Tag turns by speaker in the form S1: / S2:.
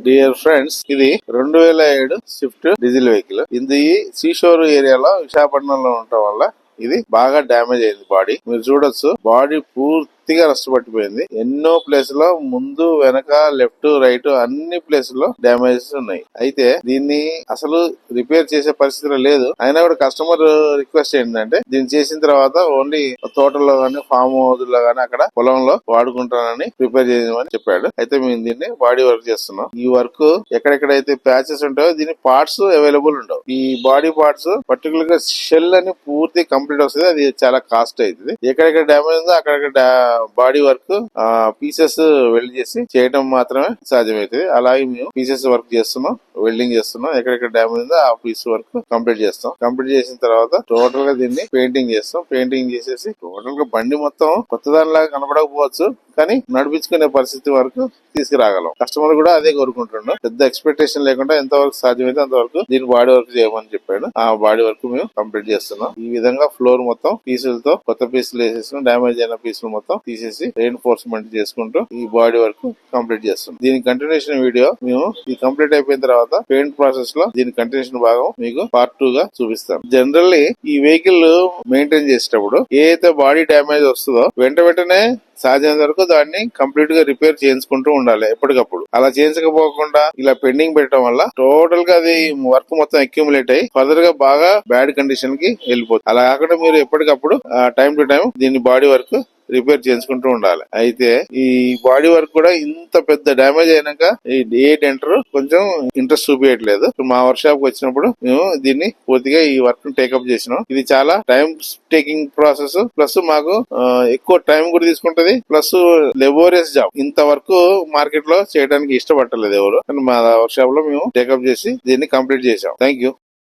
S1: Dear friends, ఇది 2007 Swift diesel vehicle. ఇది seashore ఏరియాలో విశాఖపట్నంలో ఉండటం వల్ల ఇది బాగా డ్యామేజ్ అయింది. బాడీ మీరు చూడొచ్చు, బాడీ పూర్తిగా పట్టిపోయింది. ఎన్నో ప్లేస్ లో ముందు వెనక లెఫ్ట్ రైట్ అన్ని ప్లేస్ లో డ్యామేజెస్ ఉన్నాయి. అయితే దీన్ని అసలు రిపేర్ చేసే పరిస్థితిలో లేదు. అయినా కూడా కస్టమర్ రిక్వెస్ట్ ఏంటంటే దీన్ని చేసిన తర్వాత ఓన్లీ తోటలో గానీ ఫామ్ హౌస్ లో గానీ అక్కడ పొలంలో వాడుకుంటానని ప్రిపేర్ చేయమని చెప్పాడు. అయితే మేము దీన్ని బాడీ వర్క్ చేస్తున్నాం. ఈ వర్క్ ఎక్కడెక్కడైతే ప్యాచెస్ ఉంటాయో దీని పార్ట్స్ అవైలబుల్ ఉండవు. ఈ బాడీ పార్ట్స్ పర్టికులర్ గా షెల్ అని పూర్తి కంప్లీట్ వస్తుంది. అది చాలా కాస్ట్ అవుతుంది. ఎక్కడెక్కడ డ్యామేజ్ ఉందో అక్కడెక్కడ బాడీ వర్క్ పీసెస్ వెల్డ్ చేసి చేయడం మాత్రమే సాధ్యమవుతుంది. అలాగే మేము పీసెస్ వర్క్ చేస్తున్నాం, వెల్డింగ్ చేస్తున్నాం. ఎక్కడెక్కడ డ్యామేజ్ ఉందో ఆ పీస్ వర్క్ కంప్లీట్ చేస్తాం. కంప్లీట్ చేసిన తర్వాత టోటల్ గా దీన్ని పెయింటింగ్ చేస్తాం. పెయింటింగ్ చేసేసి టోటల్ గా బండి మొత్తం కొత్త దానిలాగా కనపడకపోవచ్చు, కానీ నడిపించుకునే పరిస్థితి వరకు తీసుకురాగలం. కస్టమర్ కూడా అదే కోరుకుంటున్నాడు. పెద్ద ఎక్స్పెక్టేషన్ లేకుండా ఎంతవరకు సాధ్యమైతే అంతవరకు దీన్ని బాడీ వర్క్ చేయమని చెప్పాడు. ఆ బాడీ వర్క్ మేము కంప్లీట్ చేస్తున్నాం. ఈ విధంగా ఫ్లోర్ మొత్తం పీసులతో కొత్త పీసులు వేసేసుకుని డ్యామేజ్ అయిన పీసులు మొత్తం తీసేసి రెయిన్ఫోర్స్మెంట్ చేసుకుంటూ ఈ బాడీ వర్క్ కంప్లీట్ చేస్తున్నాం. దీని కంటిన్యూషన్ వీడియో మేము ఈ కంప్లీట్ అయిపోయిన తర్వాత పెయింట్ ప్రాసెస్ లో దీని కంటిన్యూషన్ భాగం మీకు పార్ట్ 2 గా చూపిస్తాం. జనరల్లీ ఈ వెహికల్ మెయింటైన్ చేసేటప్పుడు ఏదైతే బాడీ డ్యామేజ్ వస్తుందో వెంటనే సాధ్యమైనంత వరకు దాన్ని కంప్లీట్ గా రిపేర్ చేయించుకుంటూ ఉండాలి ఎప్పటికప్పుడు. అలా చేయించకపోకుండా ఇలా పెండింగ్ పెట్టడం వల్ల టోటల్ గా అది వర్క్ మొత్తం అక్యుములేట్ అయ్యి ఫర్దర్ గా బాగా బ్యాడ్ కండిషన్ కి వెళ్ళిపోతుంది. అలా కాకుండా మీరు ఎప్పటికప్పుడు టైం టు టైం దీన్ని బాడీ వర్క్ రిపేర్ చేసుకుంటూ ఉండాలి. అయితే ఈ బాడీ వర్క్ కూడా ఇంత పెద్ద డ్యామేజ్ అయినాక ఏ డెంటర్ కొంచెం ఇంట్రెస్ట్ చూపించట్లేదు. మా వర్క్ షాప్ కి వచ్చినప్పుడు మేము దీన్ని పూర్తిగా ఈ వర్క్ టేకప్ చేసినాం. ఇది చాలా టైం టేకింగ్ ప్రాసెస్, ప్లస్ మాకు ఎక్కువ టైం కూడా తీసుకుంటది, ప్లస్ లెబోరియస్ జాబ్. ఇంత వరకు మార్కెట్ లో చేయడానికి ఇష్టపడలేదు ఎవరు, కానీ మా వర్క్ షాప్ లో మేము టేకప్ చేసి దీన్ని కంప్లీట్ చేసాం. Thank you.